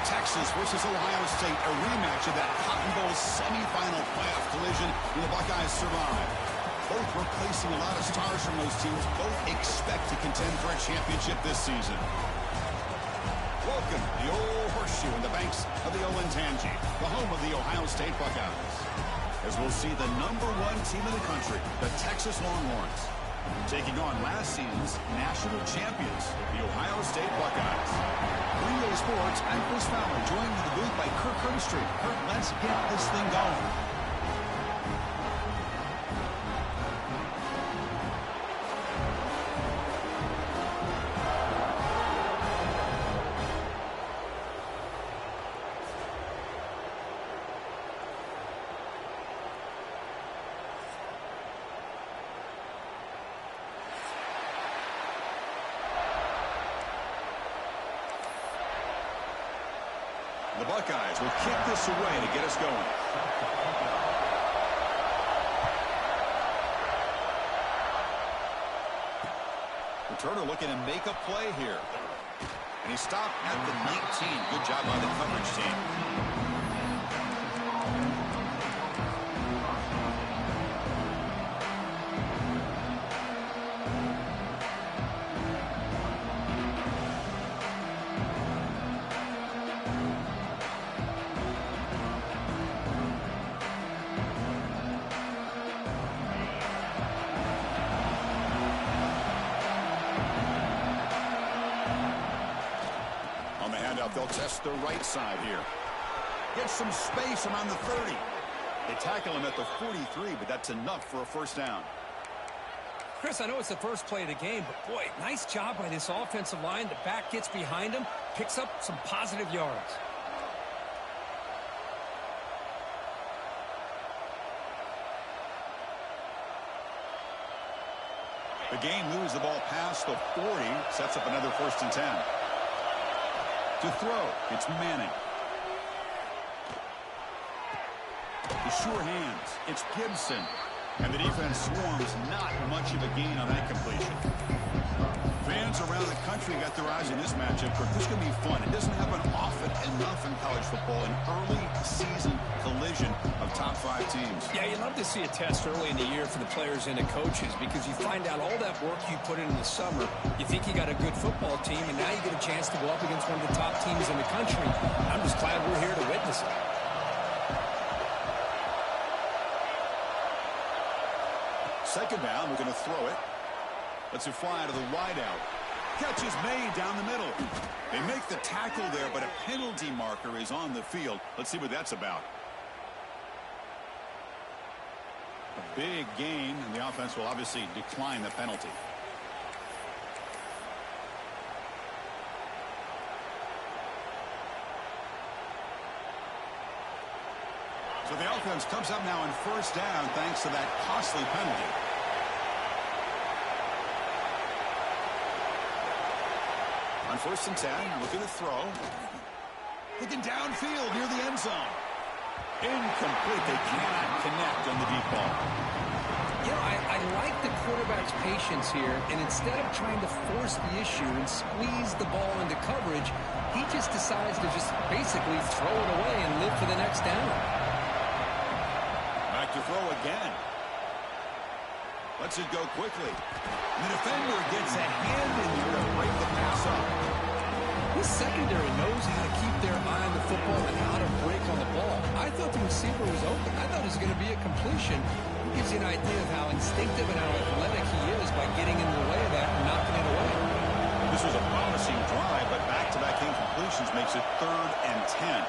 Texas versus Ohio State, a rematch of that Cotton Bowl semifinal playoff collision, and the Buckeyes survive. Both replacing a lot of stars from those teams. Both expect to contend for a championship this season. Welcome to the old horseshoe in the banks of the Olentangy, the home of the Ohio State Buckeyes. As we'll see the #1 team in the country, the Texas Longhorns, taking on last season's national champions, the Ohio State Buckeyes. Green Day Sports, I'm Chris Fowler, joined in the booth by Kirk Herbstreit. Kirk, let's get this thing going. The Buckeyes will kick this away to get us going. Returner looking to make a play here. And he stopped at the 19. Good job by the coverage team. They'll test the right side here. Get some space around the 30. They tackle him at the 43, but that's enough for a first down. Chris, I know it's the first play of the game, but boy, nice job by this offensive line. The back gets behind him, picks up some positive yards. The game moves the ball past the 40, sets up another 1st and 10. To throw, it's Manning. The sure hands, it's Gibson. And the defense swarms, not much of a gain on that completion. Fans around the country got their eyes on this matchup, but this is going to be fun. It doesn't happen often enough in college football, an early season collision of top 5 teams. Yeah, you love to see a test early in the year for the players and the coaches because you find out all that work you put in the summer. You think you got a good football team, and now you get a chance to go up against one of the top teams in the country. I'm just glad we're here to witness it. Second down, we're going to throw it. Let's it fly out of the wide out. Catch is made down the middle. They make the tackle there, but a penalty marker is on the field. Let's see what that's about. A big gain, and the offense will obviously decline the penalty. So the offense comes up now on 1st down thanks to that costly penalty. On 1st and 10, looking to throw. Looking downfield near the end zone. Incomplete. They cannot connect on the deep ball. You know, I like the quarterback's patience here, and instead of trying to force the issue and squeeze the ball into coverage, he just decides to just basically throw it away and live for the next down. Back to throw again. Lets it go quickly. The defender gets a hand in there to break the pass up. This secondary knows how to keep their eye on the football and how to break on the ball. I thought the receiver was open. I thought it was going to be a completion. It gives you an idea of how instinctive and how athletic he is by getting in the way of that and knocking it away. This was a promising drive, but back-to-back incompletions makes it 3rd and 10.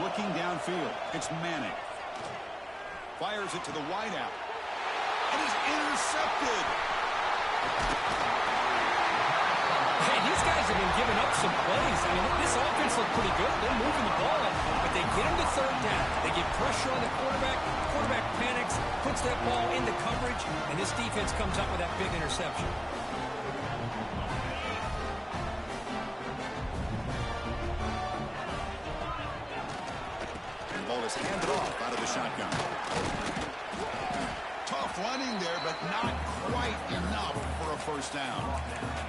Looking downfield, it's Manning. Fires it to the wideout. It is intercepted. Hey, these guys have been giving up some plays. I mean, this offense looked pretty good. They're moving the ball, but they get him to 3rd down. They get pressure on the quarterback. The quarterback panics, puts that ball into coverage, and this defense comes up with that big interception. is handed off out of the shotgun. Tough running there, but not quite enough for a first down.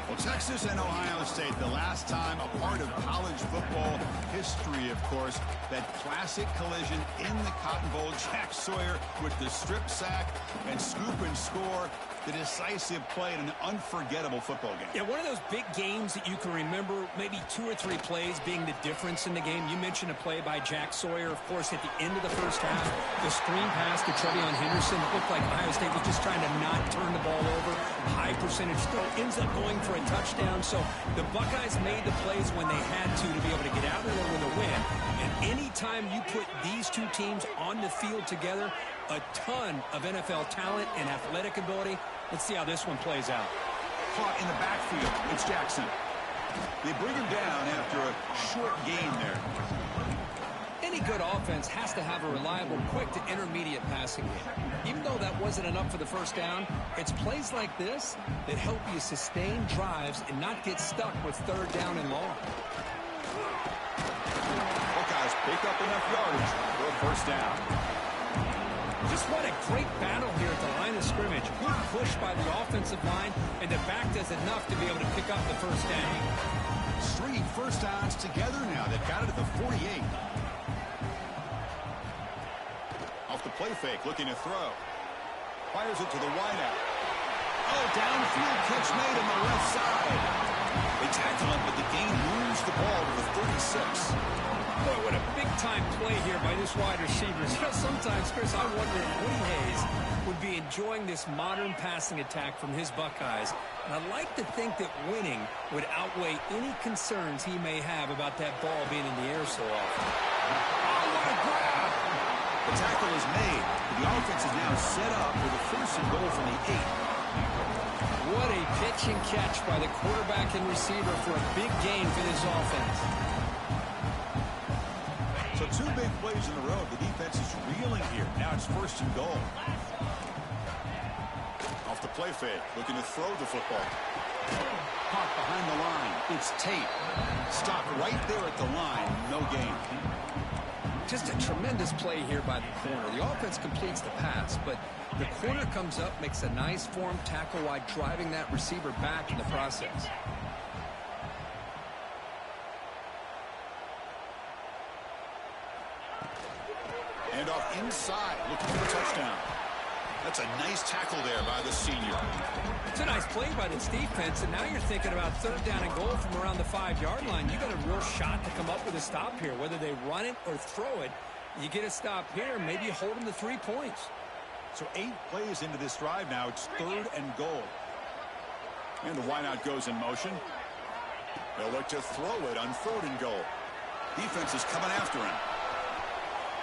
Well, Texas and Ohio State, the last time a part of college football history, of course, that classic collision in the Cotton Bowl. Jack Sawyer with the strip sack and scoop and score. The decisive play in an unforgettable football game. Yeah, one of those big games that you can remember, maybe 2 or 3 plays being the difference in the game. You mentioned a play by Jack Sawyer, of course, at the end of the first half. The screen pass to Trevion Henderson. It looked like Ohio State was just trying to not turn the ball over. High percentage throw, ends up going for a touchdown. So the Buckeyes made the plays when they had to be able to get out of there with a win. And anytime you put these two teams on the field together, a ton of NFL talent and athletic ability. Let's see how this one plays out. Caught in the backfield. It's Jackson. They bring him down after a short gain there. Any good offense has to have a reliable, quick to intermediate passing game. Even though that wasn't enough for the first down, it's plays like this that help you sustain drives and not get stuck with 3rd down and long. Buckeyes pick up enough yardage for a first down. Just what a great battle here at the line of scrimmage. Good push by the offensive line, and the back does enough to be able to pick up the first down. Stringing first downs together now. They've got it at the 48. Off the play fake, looking to throw. Fires it to the wideout. Oh, downfield catch made on the left side. They tackle him, but the gain moves the ball to the 36. Boy, what a big-time play here by this wide receiver. You know, sometimes, Chris, I wonder if Woody Hayes would be enjoying this modern passing attack from his Buckeyes. And I'd like to think that winning would outweigh any concerns he may have about that ball being in the air so often. Oh, what a grab! The tackle is made. The offense is now set up for the 1st and goal from the 8. What a pitch and catch by the quarterback and receiver for a big gain for this offense. So 2 big plays in a row. The defense is reeling here. Now it's 1st and goal. Off the play fake, looking to throw the football. Caught behind the line. It's Tate. Stopped right there at the line. No gain. Just a tremendous play here by the corner. The offense completes the pass, but the corner comes up, makes a nice form tackle while driving that receiver back in the process. And off inside, looking for a touchdown. That's a nice tackle there by the senior. It's a nice play by this defense, and now you're thinking about 3rd down and goal from around the 5-yard line. You got a real shot to come up with a stop here. Whether they run it or throw it, you get a stop here, maybe you hold them to 3 points. So 8 plays into this drive now. It's 3rd and goal. And the wideout goes in motion. They'll look to throw it on 3rd and goal. Defense is coming after him.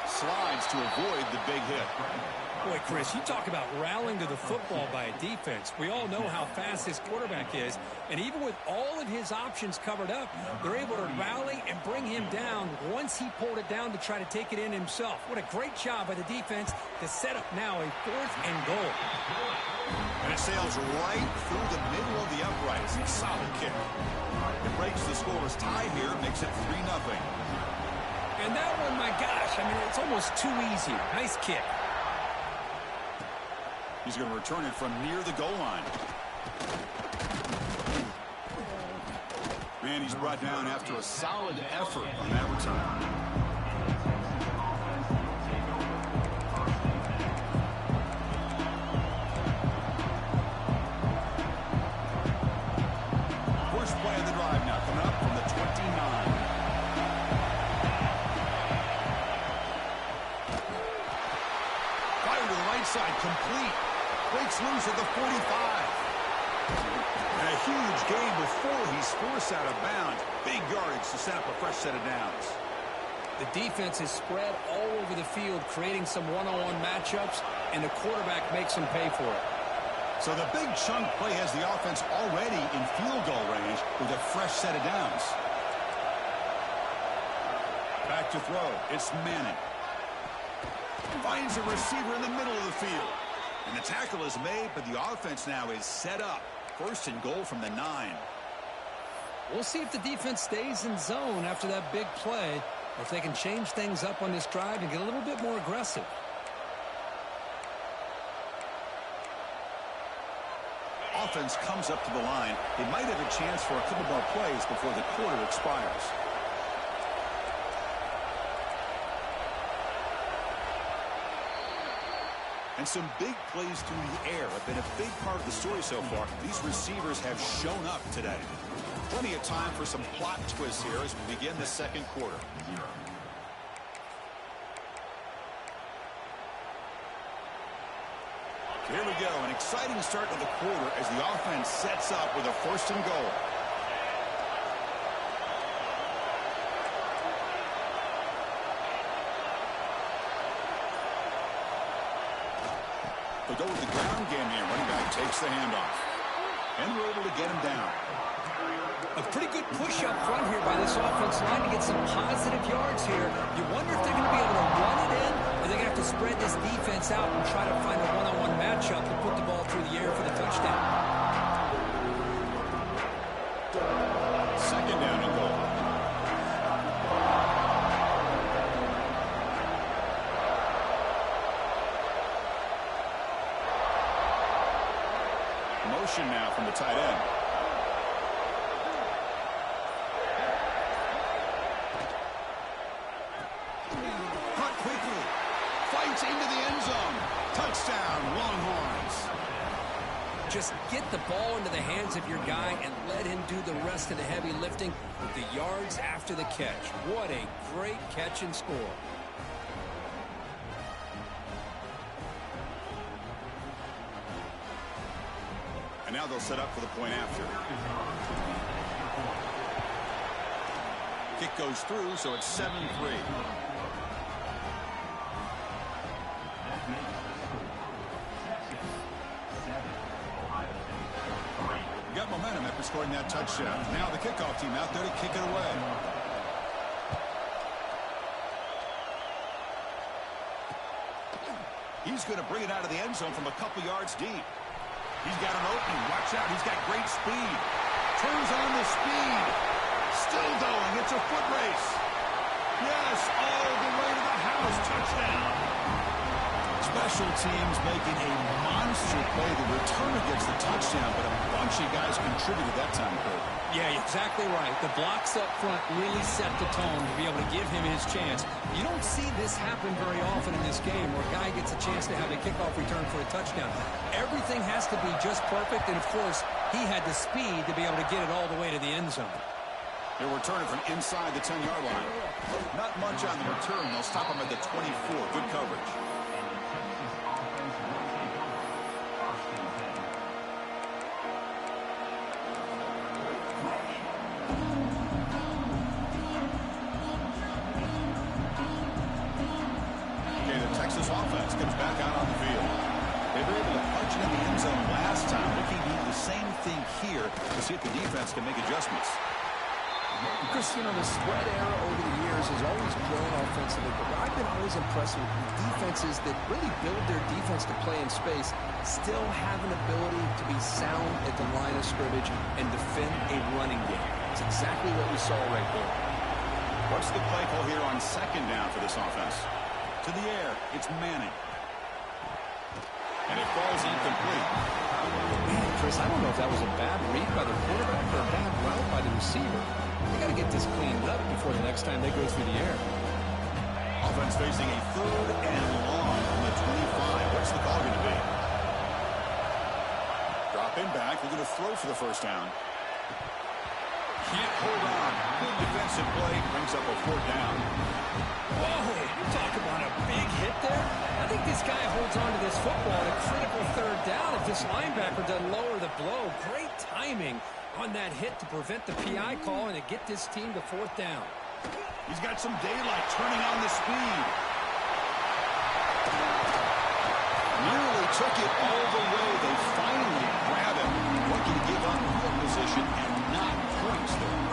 Slides to avoid the big hit. Boy, Chris, you talk about rallying to the football by a defense. We all know how fast his quarterback is, and even with all of his options covered up, they're able to rally and bring him down once he pulled it down to try to take it in himself. What a great job by the defense to set up now a 4th and goal. And it sails right through the middle of the uprights. Solid kick. It breaks the scoreless tie here, makes it 3-0. And that one, my gosh, I mean, it's almost too easy. Nice kick. He's going to return it from near the goal line. And he's brought down after a solid effort on that return. First play of the drive now, coming up from the 29. Fire to the right side, complete. Breaks loose at the 45. And a huge gain before he's forced out of bounds. Big yardage to set up a fresh set of downs. The defense is spread all over the field, creating some one-on-one matchups, and the quarterback makes them pay for it. So the big chunk play has the offense already in field goal range with a fresh set of downs. Back to throw. It's Manning. Finds a receiver in the middle of the field. And the tackle is made, but the offense now is set up. 1st and goal from the 9. We'll see if the defense stays in zone after that big play. Or if they can change things up on this drive and get a little bit more aggressive. Offense comes up to the line. They might have a chance for a couple more plays before the quarter expires. And some big plays through the air have been a big part of the story so far. These receivers have shown up today. Plenty of time for some plot twists here as we begin the second quarter. Here we go, an exciting start to the quarter as the offense sets up with a 1st and goal. They'll go with the ground game here. Running back takes the handoff. And we're able to get him down. A pretty good push up front here by this offense line to get some positive yards here. You wonder if they're going to be able to run it in, or they're going to have to spread this defense out and try to find a one-on-one matchup and put the ball through the air for the touchdown. 2nd down and goal. Motion now from the tight end. Caught quickly. Fights into the end zone. Touchdown, Longhorns. Just get the ball into the hands of your guy and let him do the rest of the heavy lifting with the yards after the catch. What a great catch and score. And now they'll set up for the point after. Kick goes through, so it's 7-3. Got momentum after scoring that touchdown. Now the kickoff team out there to kick it away. He's going to bring it out of the end zone from a couple yards deep. He's got an opening. Watch out. He's got great speed. Turns on the speed. Still going. It's a foot race. Yes, all the way to the house. Touchdown. Special teams making a monster play. The returner gets the touchdown, but a bunch of guys contributed that time, Kurt. Yeah, exactly right. The blocks up front really set the tone to be able to give him his chance. You don't see this happen very often in this game where a guy gets a chance to have a kickoff return for a touchdown. Everything has to be just perfect, and of course, he had the speed to be able to get it all the way to the end zone. They're returning from inside the 10-yard line. Not much on the return. They'll stop him at the 24. Good coverage. Texas offense comes back out on the field. They were able to punch it in the end zone last time. Looking to do the same thing here to see if the defense can make adjustments. Chris, you know, the spread era over the years has always grown offensively, but I've been always impressed with defenses that really build their defense to play in space, still have an ability to be sound at the line of scrimmage and defend a running game. It's exactly what we saw right there. What's the play call here on 2nd down for this offense? To the air, it's Manning. And it falls incomplete. Man, Chris, I don't know if that was a bad read by the quarterback or a bad route by the receiver. They got to get this cleaned up before the next time they go through the air. Offense facing a 3rd and long from the 25. What's the call going to be? Dropping back. We're going to throw for the 1st down. Can't hold on. Good defensive play. Brings up a 4th down. Whoa, talk about a big hit there. I think this guy holds on to this football at a critical 3rd down if this linebacker doesn't lower the blow. Great timing on that hit to prevent the PI call and to get this team to 4th down. He's got some daylight turning on the speed. Nearly took it all the way. They finally grab him. Looking to give up field position and not points there.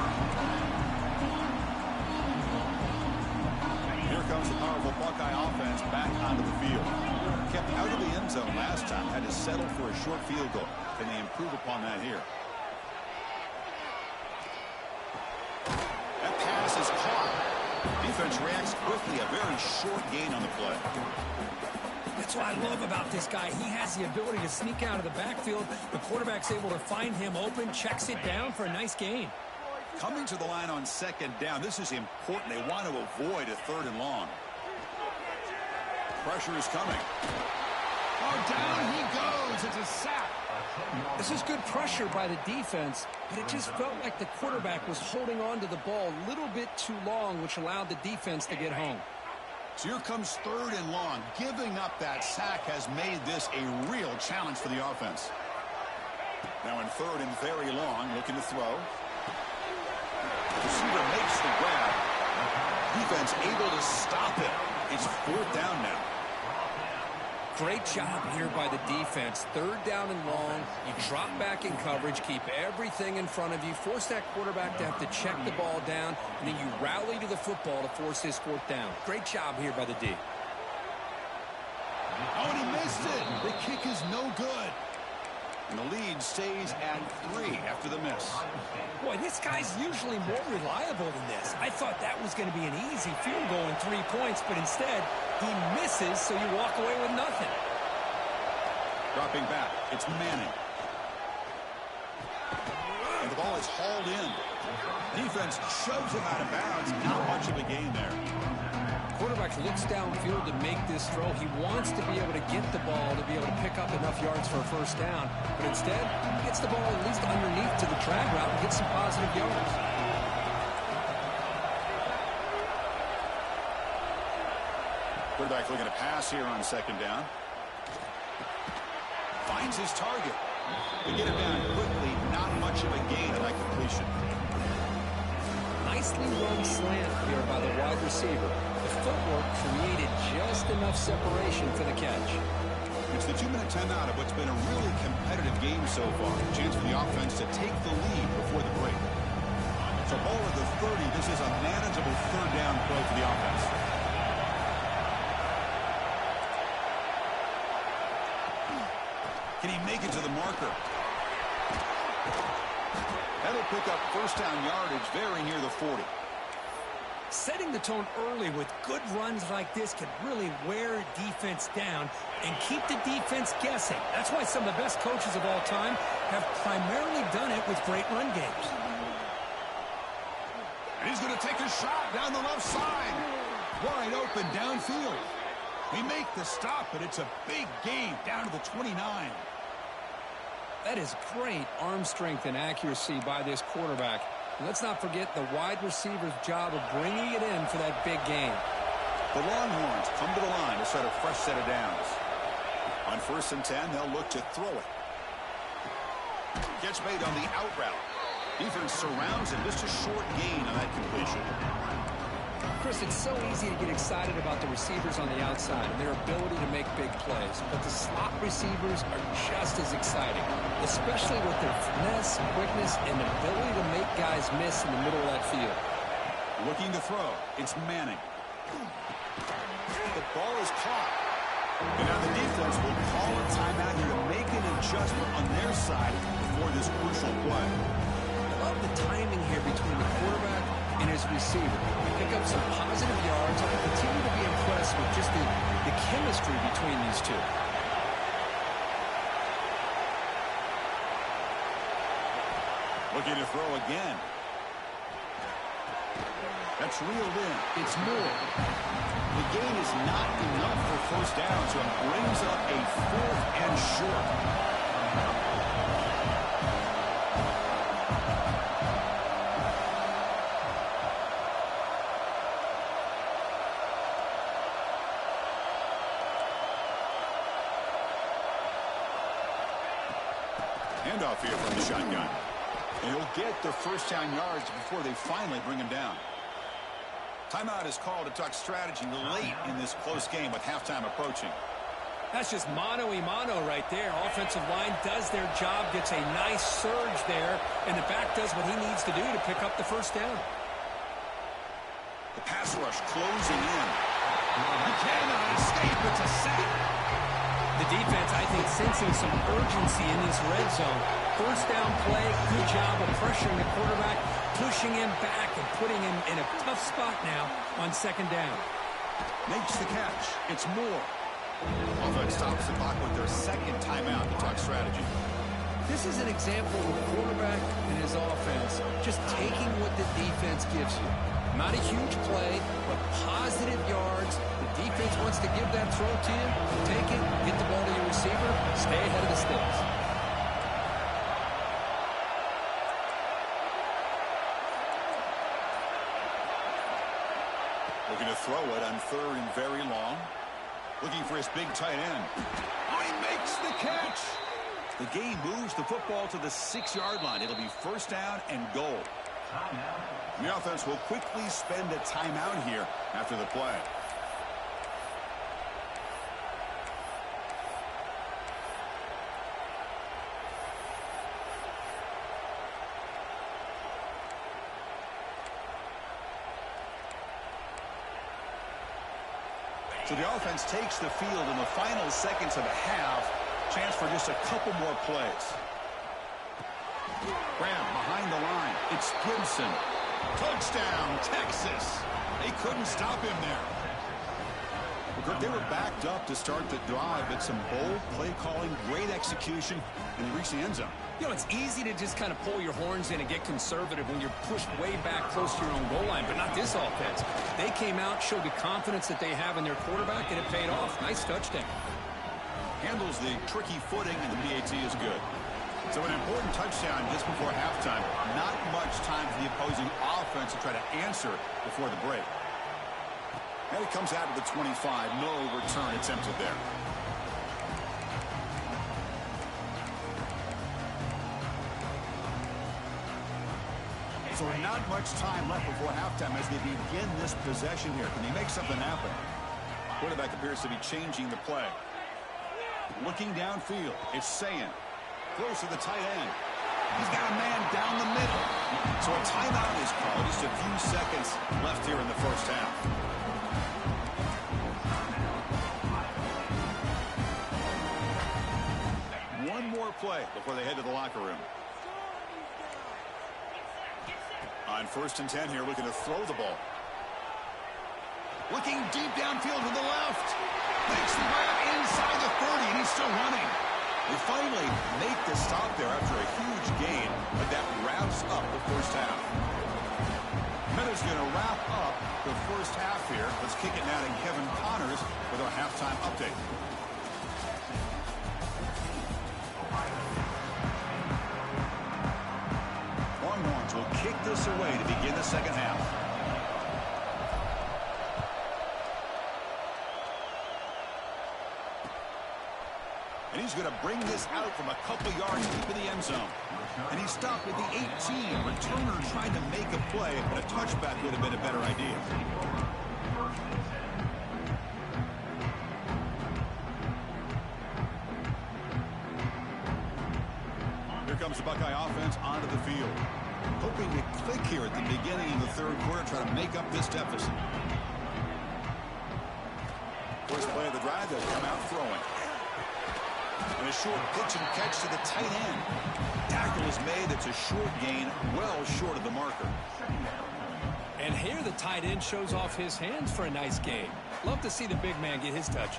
Here comes the powerful Buckeye offense back onto the field. Kept out of the end zone last time. Had to settle for a short field goal. Can they improve upon that here? That pass is caught. defense reacts quickly. A very short gain on the play. That's what I love about this guy. He has the ability to sneak out of the backfield. The quarterback's able to find him open, checks it down for a nice gain. Coming to the line on second down. This is important. They want to avoid a 3rd and long. Pressure is coming. Oh, down he goes. It's a sack. This is good pressure by the defense, but it just felt like the quarterback was holding on to the ball a little bit too long, which allowed the defense to get home. So here comes 3rd and long. Giving up that sack has made this a real challenge for the offense. Now in 3rd and very long, looking to throw. Receiver makes the grab. Defense able to stop it. It's 4th down now. Great job here by the defense. 3rd down and long. You drop back in coverage, keep everything in front of you, force that quarterback to have to check the ball down, and then you rally to the football to force this 4th down. Great job here by the D. Oh, and he missed it. The kick is no good. And the lead stays at 3 after the miss. Boy, this guy's usually more reliable than this. I thought that was going to be an easy field goal in 3 points, but instead, he misses, so you walk away with nothing. Dropping back, it's Manning. And the ball is hauled in. Defense shoves him out of bounds. Not much of a gain there. Quarterback looks downfield to make this throw. He wants to be able to get the ball to be able to pick up enough yards for a 1st down. But instead, he gets the ball at least underneath to the drag route and gets some positive yards. Quarterback looking to pass here on 2nd down. Finds his target. They get him down quickly. Not much of a gain on that completion. Nicely run slant here by the wide receiver. The footwork created just enough separation for the catch. It's the 2-minute timeout of what's been a really competitive game so far. Chance for the offense to take the lead before the break. So ball at the 30. This is a manageable 3rd down play for the offense. Can he make it to the marker? That'll pick up 1st down yardage very near the 40. Setting the tone early with good runs like this can really wear defense down and keep the defense guessing. That's why some of the best coaches of all time have primarily done it with great run games. And he's going to take a shot down the left side. Wide open downfield. They make the stop, but it's a big gain down to the 29. That is great arm strength and accuracy by this quarterback. And let's not forget the wide receiver's job of bringing it in for that big gain. The Longhorns come to the line to start a fresh set of downs. On 1st and 10, they'll look to throw it. Gets made on the out route. Defense surrounds him. Just a short gain on that completion. Chris, it's so easy to get excited about the receivers on the outside and their ability to make big plays. But the slot receivers are just as exciting, especially with their finesse, quickness, and ability to make guys miss in the middle of that field. Looking to throw. It's Manning. The ball is caught. And now the defense will call a timeout here to make an adjustment on their side before this crucial play. I love the timing here between the quarterback and his receiver. Pick up some positive yards. I continue to be impressed with just the chemistry between these two. Looking to throw again. That's reeled in. It's Moore. The gain is not enough for 1st down, so it brings up a 4th and short. Handoff here from the shotgun. And he'll get the 1st down yards before they finally bring him down. Timeout is called to talk strategy late in this close game with halftime approaching. That's just mano-a-mano right there. Offensive line does their job, gets a nice surge there, and the back does what he needs to do to pick up the 1st down. The pass rush closing in. He cannot escape. It's a sack. The defense, I think, sensing some urgency in this red zone. First down play, good job of pressuring the quarterback, pushing him back and putting him in a tough spot now on second down. Makes the catch. It's Moore. Offense stops the clock with their second timeout to talk strategy. This is an example of a quarterback and his offense just taking what the defense gives you. Not a huge play, but positive yards. The defense wants to give that throw to you. Take it, get the ball to your receiver, stay ahead of the sticks. Looking to throw it on third and very long. Looking for his big tight end. Oh, he makes the catch. The game moves the football to the 6-yard line. It'll be first down and goal. The offense will quickly spend a timeout here after the play. So the offense takes the field in the final seconds of the half. Chance for just a couple more plays. Graham behind the line. It's Gibson. Touchdown, Texas. They couldn't stop him there. Well, they were backed up to start the drive, but some bold play calling, great execution, and they reached the end zone. You know, it's easy to just kind of pull your horns in and get conservative when you're pushed way back close to your own goal line, but not this offense. They came out, showed the confidence that they have in their quarterback, and it paid off. Nice touchdown. Handles the tricky footing, and the PAT is good. So an important touchdown just before halftime. Not much time for the opposing offense to try to answer before the break. And it comes out of the 25. No return attempted there. So not much time left before halftime as they begin this possession here. Can they make something happen? Quarterback appears to be changing the play. Looking downfield, it's Sayan. Close to the tight end. He's got a man down the middle. So a timeout is called. Just a few seconds left here in the first half. One more play before they head to the locker room. On 1st and 10 here, looking to throw the ball. Looking deep downfield to the left. Makes the grab inside the 30, and he's still running. They finally make the stop there after a huge gain, but that wraps up the first half. Minutes going to wrap up the first half here. Let's kick it now to Kevin Connors with our halftime update. Longhorns will kick this away to begin the second half. And he's going to bring this out from a couple yards deep in the end zone. And he's stopped at the 18. Returner trying to make a play, but a touchback would have been a better idea. Here comes the Buckeye offense onto the field. Hoping to click here at the beginning of the third quarter, try to make up this deficit. First play of the drive, they'll come out throwing. And a short pitch and catch to the tight end. Tackle is made. It's a short gain, well short of the marker. And here the tight end shows off his hands for a nice gain. Love to see the big man get his touches.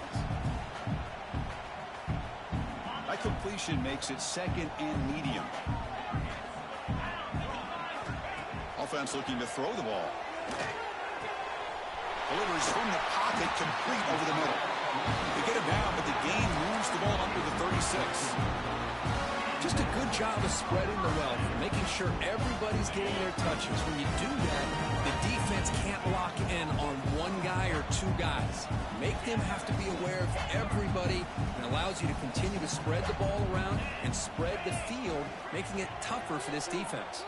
That completion makes it second and medium. Offense looking to throw the ball. Delivers from the pocket, complete over the middle. They get him down, but the gain moves the ball under the 36. Just a good job of spreading the wealth, making sure everybody's getting their touches. When you do that, the defense can't lock in on one guy or two guys. Make them have to be aware of everybody, and allows you to continue to spread the ball around and spread the field, making it tougher for this defense.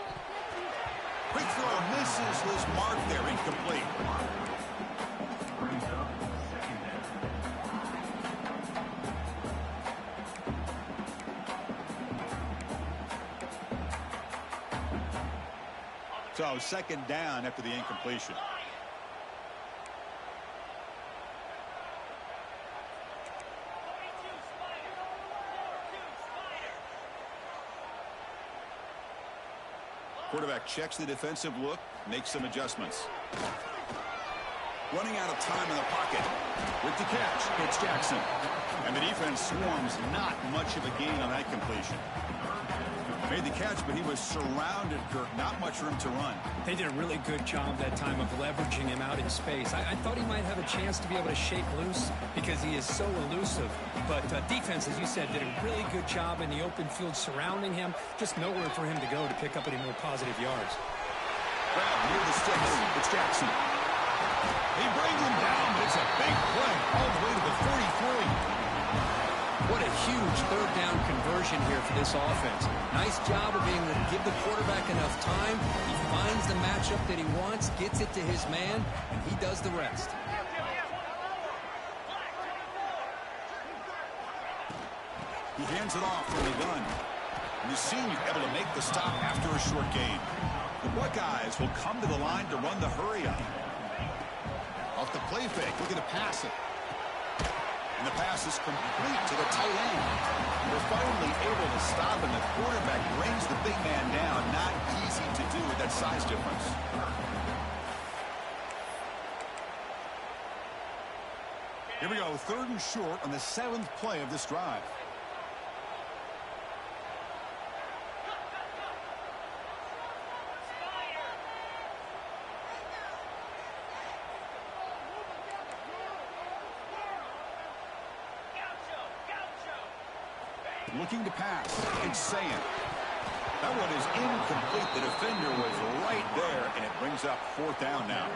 Quick throw misses his mark there, incomplete. So second down after the incompletion. Quarterback checks the defensive look, makes some adjustments. Running out of time in the pocket. With the catch, it's Jackson. And the defense swarms, not much of a gain on that completion. Made the catch, but he was surrounded, Kirk. Not much room to run. They did a really good job that time of leveraging him out in space. I thought he might have a chance to be able to shake loose because he is so elusive. But defense, as you said, did a really good job in the open field surrounding him. Just nowhere for him to go to pick up any more positive yards. Grab near the sticks. It's Jackson. He brings him down, but it's a big play all the way to the 43. What a huge third down conversion here for this offense. Nice job of being able to give the quarterback enough time. He finds the matchup that he wants, gets it to his man, and he does the rest. He hands it off from the gun. And the senior able to make the stop after a short gain. The Buckeyes will come to the line to run the hurry up. Off the play fake, looking to pass it. And the pass is complete to the tight end. They're finally able to stop, and the quarterback brings the big man down. Not easy to do with that size difference. Here we go, 3rd and short on the 7th play of this drive. Looking to pass. It's saying. That one is incomplete. The defender was right there, and it brings up 4th down now.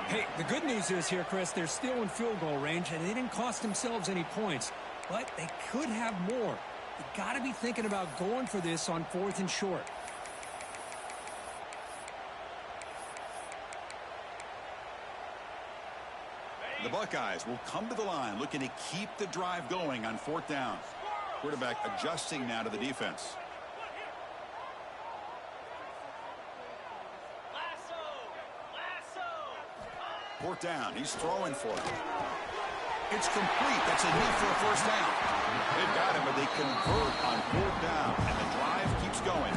Hey, the good news is here, Chris, they're still in field goal range, and they didn't cost themselves any points. But they could have more. You got to be thinking about going for this on 4th and short. The Buckeyes will come to the line looking to keep the drive going on 4th down. Quarterback adjusting now to the defense. Fourth down. He's throwing for it. It's complete. That's enough for a 1st down. They've got him, but they convert on 4th down, and the drive keeps going.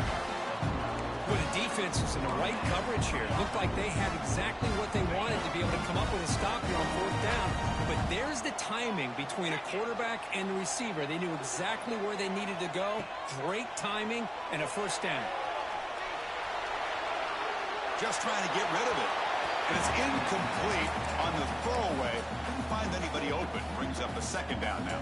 Well, the defense is in the right coverage here. It looked like they had exactly what they wanted to be able to come up with a stop here on 4th down. But there's the timing between a quarterback and the receiver. They knew exactly where they needed to go. Great timing and a 1st down. Just trying to get rid of it. And it's incomplete on the throwaway. Couldn't find anybody open. Brings up a 2nd down now.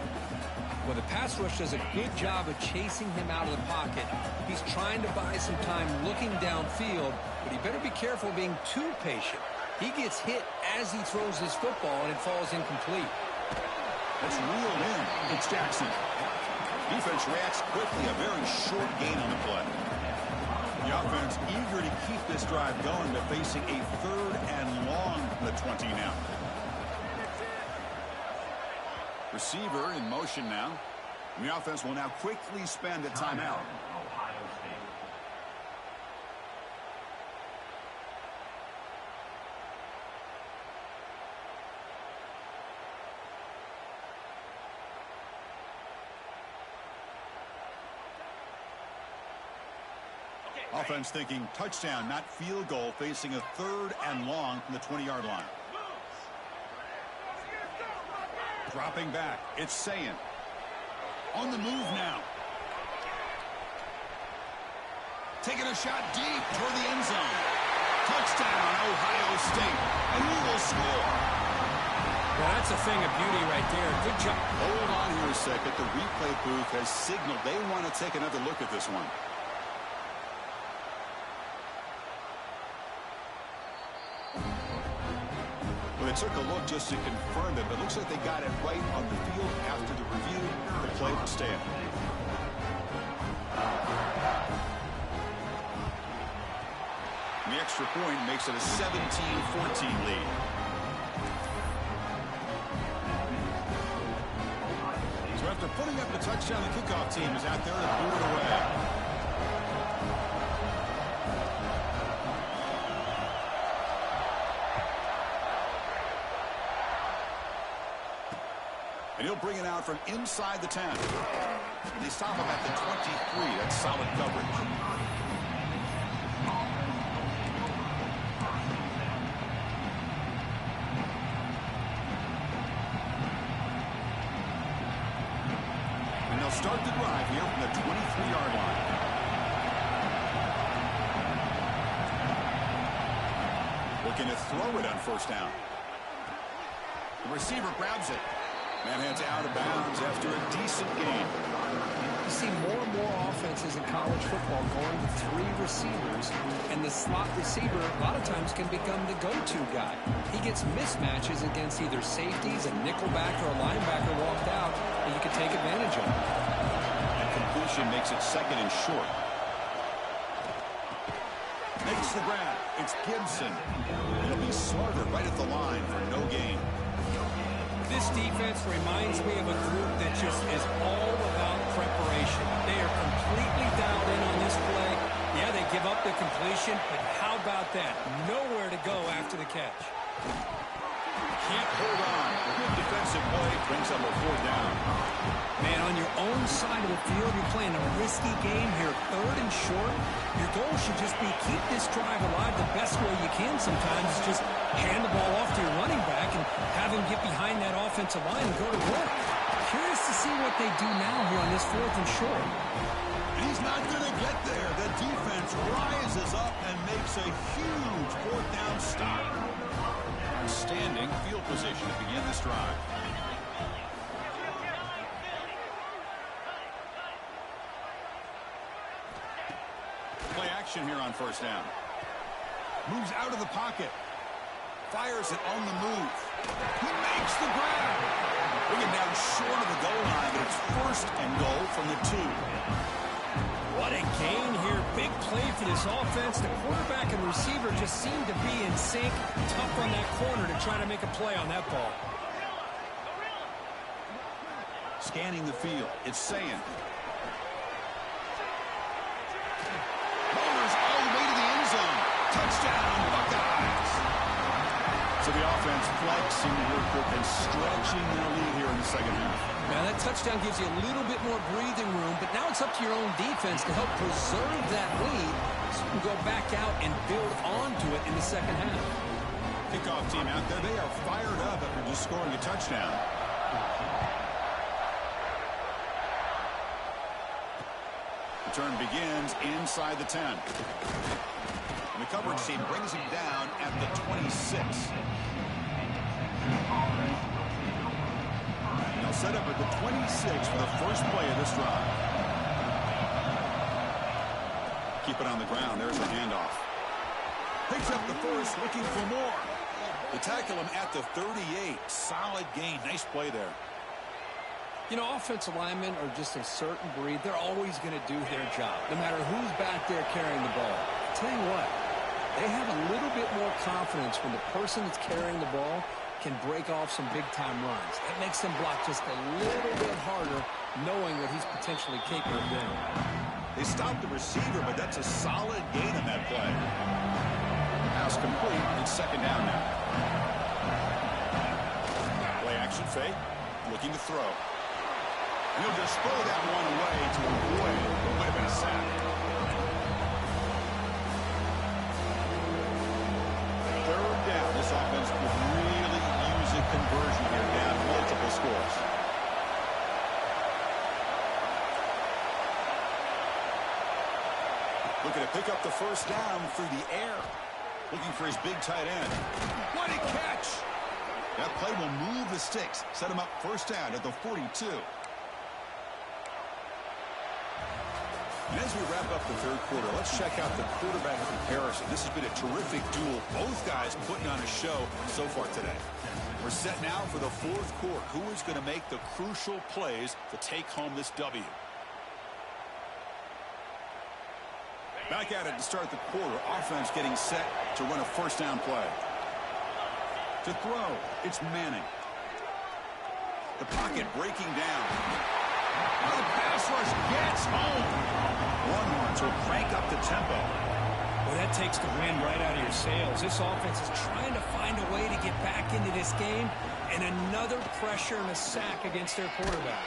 Well, the pass rush does a good job of chasing him out of the pocket. He's trying to buy some time looking downfield, but he better be careful being too patient. He gets hit as he throws his football, and it falls incomplete. That's reeled in. It's Jackson. Defense reacts quickly. A very short gain on the play. The offense eager to keep this drive going, but facing a 3rd and long from the 20 now. Receiver in motion now. And the offense will now quickly spend a timeout. Offense thinking touchdown, not field goal, facing a 3rd and long from the 20-yard line. Dropping back, it's Sayin. On the move now. Taking a shot deep toward the end zone. Touchdown, Ohio State. And we will score. Well, that's a thing of beauty right there. Good job. Hold on here a second. The replay booth has signaled they want to take another look at this one. They took a look just to confirm it, but it looks like they got it right on the field after the review. The play will stand. And the extra point makes it a 17-14 lead. So after putting up the touchdown, the kickoff team is out there and blew it away. And he'll bring it out from inside the 10. And they stop him at the 23. That's solid coverage. And they'll start the drive here from the 23-yard line. Looking to throw it on first down. The receiver grabs it. Man heads out of bounds after a decent gain. You see more and more offenses in college football going to 3 receivers, and the slot receiver a lot of times can become the go-to guy. He gets mismatches against either safeties, a nickelback, or a linebacker walked out, and you can take advantage of it. That completion makes it second and short. Makes the grab. It's Gibson. He'll be smarter right at the line for no gain. This defense reminds me of a group that just is all about preparation. They are completely dialed in on this play. Yeah, they give up the completion, but how about that? Nowhere to go after the catch. Can't hold on. Good defensive play brings up a 4th down. Man, on your own side of the field, you're playing a risky game here, 3rd and short. Your goal should just be keep this drive alive the best way you can sometimes. Just hand the ball off to your running back and have him get behind that offensive line and go to work. Curious to see what they do now here on this 4th and short. He's not going to get there. The defense rises up and makes a huge 4th down stop. Standing field position to begin this drive. Play action here on first down. Moves out of the pocket. Fires it on the move. He makes the grab. Bring it down short of the goal line, but it's 1st and goal from the 2. What a gain here. Big play for this offense. The quarterback and receiver just seem to be in sync. Tough on that corner to try to make a play on that ball. Scanning the field. It's Sayan. Motors all the way to the end zone. Touchdown, Buckeyes. So the offense flexing and stretching their lead here in the second half. Now that touchdown gives you a little bit more breathing room, but now it's up to your own defense to help preserve that lead so you can go back out and build onto it in the second half. Kickoff team out there, they are fired up after just scoring a touchdown. Return begins inside the 10. And the coverage team brings him down at the 26. Now set up at the 26 for the first play of this drive. Keep it on the ground. There's the handoff. Picks up the first, looking for more. They tackle him at the 38. Solid gain. Nice play there. You know, offensive linemen are just a certain breed. They're always going to do their job, no matter who's back there carrying the ball. I'll tell you what, they have a little bit more confidence when the person that's carrying the ball can break off some big-time runs. That makes them block just a little bit harder, knowing what he's potentially capable of doing. They stopped the receiver, but that's a solid gain on that play. Pass complete. It's second down now. Play action fake. Looking to throw. And he'll just throw that one away to avoid what might have been a sack. Third down. This offense could really use a conversion here, down multiple scores. Looking to pick up the first down through the air. Looking for his big tight end. What a catch! That play will move the sticks. Set him up first down at the 42. And as we wrap up the third quarter, let's check out the quarterback comparison. This has been a terrific duel. Both guys putting on a show so far today. We're set now for the fourth quarter. Who is going to make the crucial plays to take home this W? Back at it to start the quarter. Offense getting set to run a first down play. To throw, it's Manning. The pocket breaking down. Now the pass rush gets home. Longhorns will crank up the tempo. Well, that takes the wind right out of your sails. This offense is trying to find a way to get back into this game, and another pressure and a sack against their quarterback.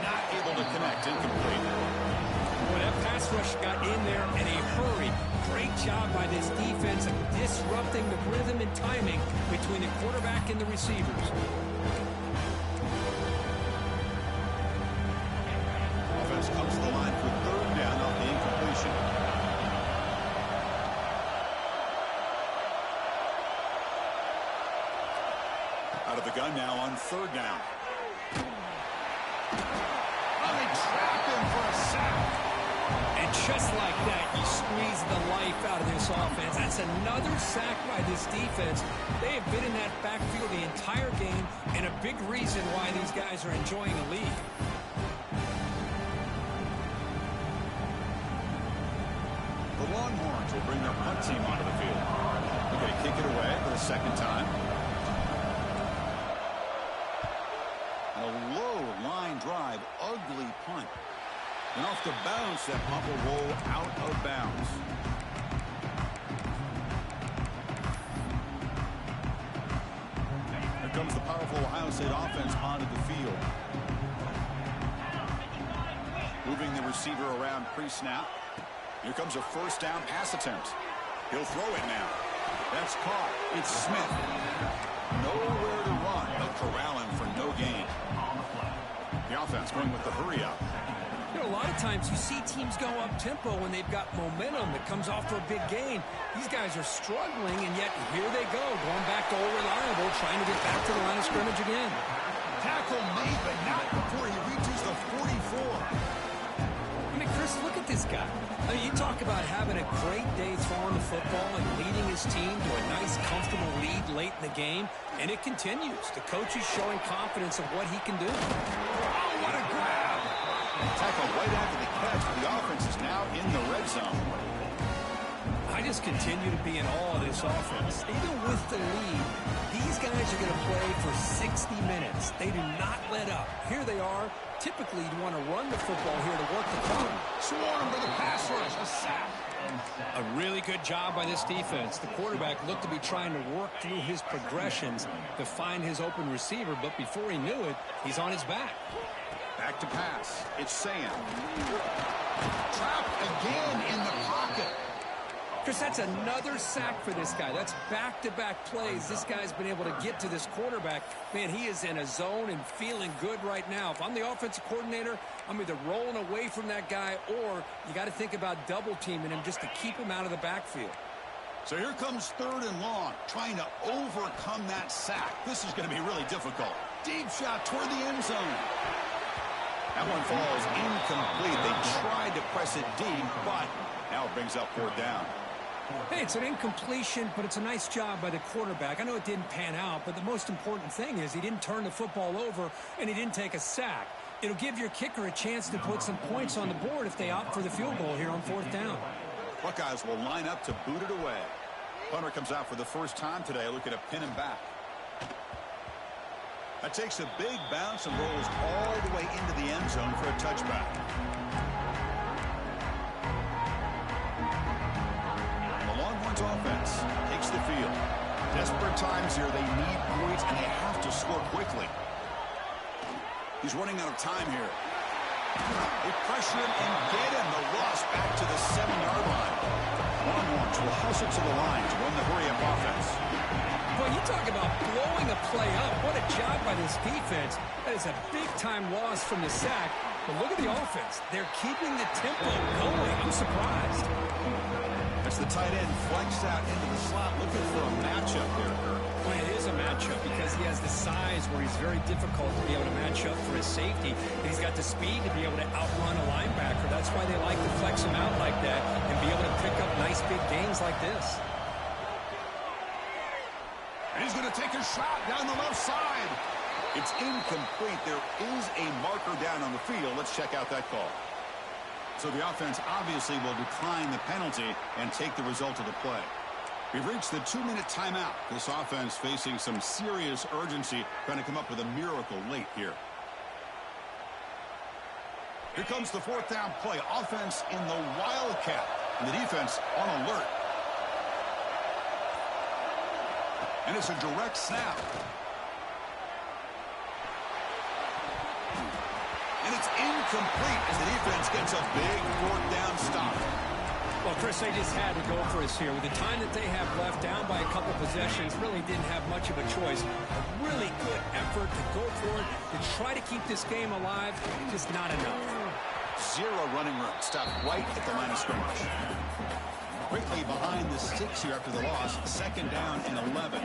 Not able to connect, incomplete. Well, that pass rush got in there in a hurry. Great job by this defense of disrupting the rhythm and timing between the quarterback and the receivers. offense comes to the line for third down off the incompletion. Out of the gun now on third down. Oh, they trap him for a sack. And just like that, you squeeze the life out of this offense. That's another sack by this defense. They have been in that backfield the entire game, and a big reason why these guys are enjoying the lead. The Longhorns will bring their punt team onto the field. They're going to kick it away for the second time. A low line drive, ugly punt. And off the bounce, that punt will roll out of bounds. Here comes the powerful Ohio State offense onto the field. Moving the receiver around pre-snap. Here comes a first down pass attempt. He'll throw it now. That's caught. It's Smith. Nowhere to run. They'll corral him for no gain. The offense going with the hurry up. You know, a lot of times you see teams go up-tempo when they've got momentum that comes off for a big gain. These guys are struggling, and yet here they go, going back to old reliable, trying to get back to the line of scrimmage again. Tackle made, but not before he reaches the 44. I mean, Chris, look at this guy. I mean, you talk about having a great day throwing the football and leading his team to a nice, comfortable lead late in the game, and it continues. The coach is showing confidence of what he can do. Oh, what a grab! Tackle right after the catch. The offense is now in the red zone. I just continue to be in awe of this offense. Even with the lead, these guys are going to play for 60 minutes. They do not let up. Here they are. Typically, you want to run the football here to work the clock. Swarm for the pass rush. A sack. A really good job by this defense. The quarterback looked to be trying to work through his progressions to find his open receiver, but before he knew it, he's on his back. Back to pass. It's Sam. Trapped again in the pocket. Chris, that's another sack for this guy. That's back-to-back plays. This guy's been able to get to this quarterback. Man, he is in a zone and feeling good right now. If I'm the offensive coordinator, I'm either rolling away from that guy or you got to think about double-teaming him just to keep him out of the backfield. So here comes third and long, trying to overcome that sack. This is going to be really difficult. Deep shot toward the end zone. That one falls incomplete. They tried to press it deep, but now it brings up fourth down. Hey, it's an incompletion, but it's a nice job by the quarterback. I know it didn't pan out, but the most important thing is he didn't turn the football over and he didn't take a sack. It'll give your kicker a chance to put some points on the board if they opt for the field goal here on fourth down. Buckeyes will line up to boot it away. Punter comes out for the first time today. Look at a pin him back. That takes a big bounce and rolls all the way into the end zone for a touchback. The Longhorns offense takes the field. Desperate times here. They need points, and they have to score quickly. He's running out of time here. They pressure him and get him. The loss back to the 7-yard line. Longhorns will hustle to the line to run the hurry-up offense. Well, you talk about blowing a play up. What a job by this defense. That is a big-time loss from the sack. But look at the offense. They're keeping the tempo going. I'm surprised. That's the tight end flexed out into the slot, looking for a matchup there. Well, it is a matchup because he has the size where he's very difficult to be able to match up for his safety. And he's got the speed to be able to outrun a linebacker. That's why they like to flex him out like that and be able to pick up nice big gains like this. And he's going to take a shot down the left side. It's incomplete. There is a marker down on the field. Let's check out that call. So the offense obviously will decline the penalty and take the result of the play. We've reached the 2-minute timeout. This offense facing some serious urgency, trying to come up with a miracle late here. Here comes the fourth down play. Offense in the Wildcat. And the defense on alert. And it's a direct snap. And it's incomplete as the defense gets a big fourth down stop. Well, Chris, they just had to go for us here. With the time that they have left, down by a couple possessions, really didn't have much of a choice. A really good effort to go for it, to try to keep this game alive, just not enough. Zero running room. Stopped right at the line of scrimmage. Quickly behind the sticks here after the loss. 2nd down and 11.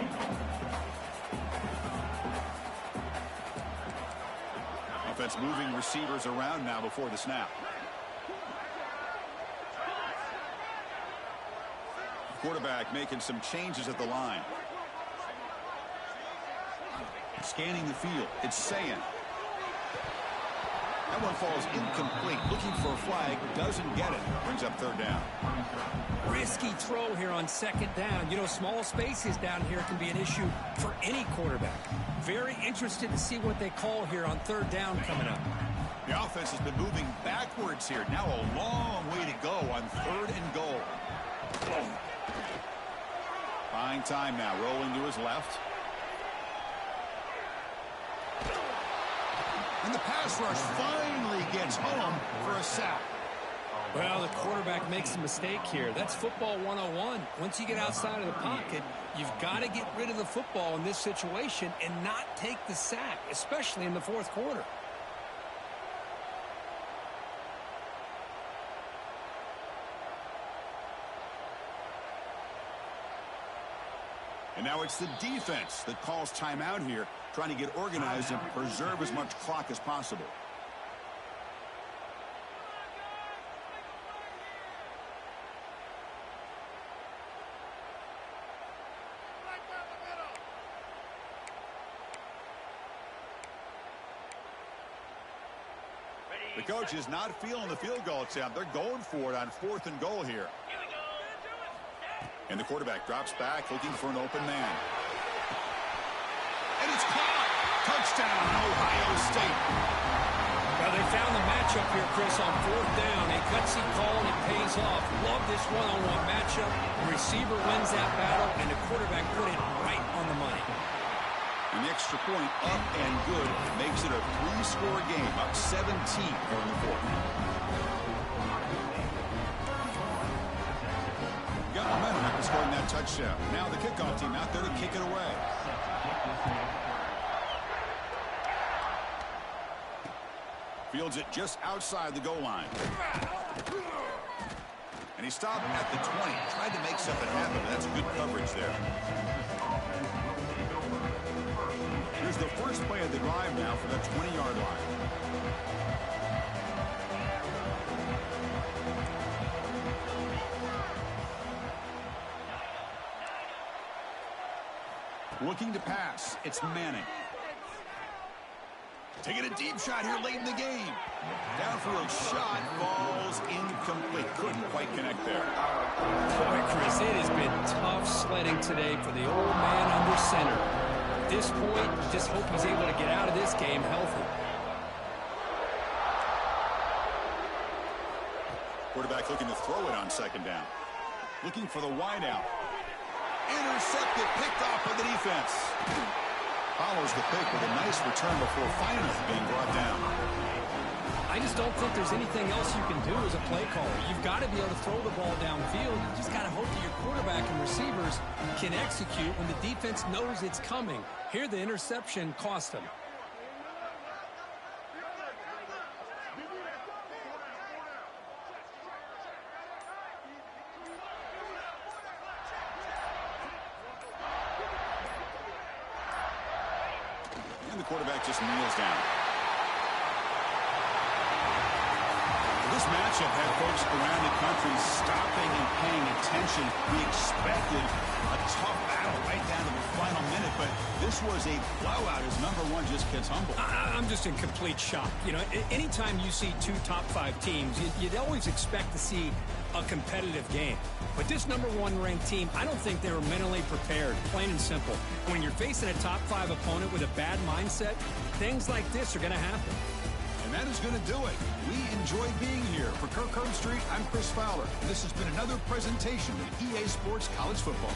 Offense moving receivers around now before the snap. Quarterback making some changes at the line. Scanning the field. It's Sayan. That one falls incomplete. Looking for a flag. Doesn't get it. Brings up 3rd down. Risky throw here on 2nd down. You know, small spaces down here can be an issue for any quarterback. Very interested to see what they call here on 3rd down coming up. The offense has been moving backwards here. Now a long way to go on 3rd and goal. Buying time now. Rolling to his left. And the pass rush finally gets home for a sack. Well, the quarterback makes a mistake here. That's football 101. Once you get outside of the pocket, you've got to get rid of the football in this situation and not take the sack, especially in the 4th quarter. And now it's the defense that calls timeout here, trying to get organized and preserve as much clock as possible. The coach is not feeling the field goal attempt. They're going for it on 4th and goal here. And the quarterback drops back, looking for an open man. And it's caught! Touchdown, Ohio State. Well, they found the matchup here, Chris, on 4th down. A gutsy call, and it pays off. Love this one-on-one matchup. The receiver wins that battle, and the quarterback put it right on the money. And the extra point up and good makes it a 3-score game, up 17 here in the 4th. Got momentum after scoring that touchdown. Now the kickoff team out there to kick it away. Fields it just outside the goal line. And he stopped at the 20. Tried to make something happen, but that's good coverage there. Here's the first play of the drive now for that 20-yard line. Looking to pass. It's Manning. Taking a deep shot here late in the game. Downfield shot falls incomplete. Couldn't quite connect there. Boy, Chris, it has been tough sledding today for the old man under center. At this point, just hope he's able to get out of this game healthy. Quarterback looking to throw it on 2nd down. Looking for the wideout. Intercepted, picked off by the defense. Follows the pick with a nice return before finally being brought down. I just don't think there's anything else you can do as a play caller. You've got to be able to throw the ball downfield. You just got to hope that your quarterback and receivers can execute when the defense knows it's coming. Here, the interception cost him. The quarterback just kneels down. This matchup had folks around the country stopping and paying attention. We expected a tough battle right down to the final minute, but this was a blowout as #1 just gets humbled. I'm just in complete shock. You know, anytime you see 2 top-5 teams, you'd always expect to see a competitive game. But this #1 ranked team, I don't think they were mentally prepared, plain and simple. When you're facing a top-5 opponent with a bad mindset, things like this are going to happen. And that is going to do it. We enjoyed being here. For Kirk Herbstreit, I'm Chris Fowler. This has been another presentation of EA Sports College Football.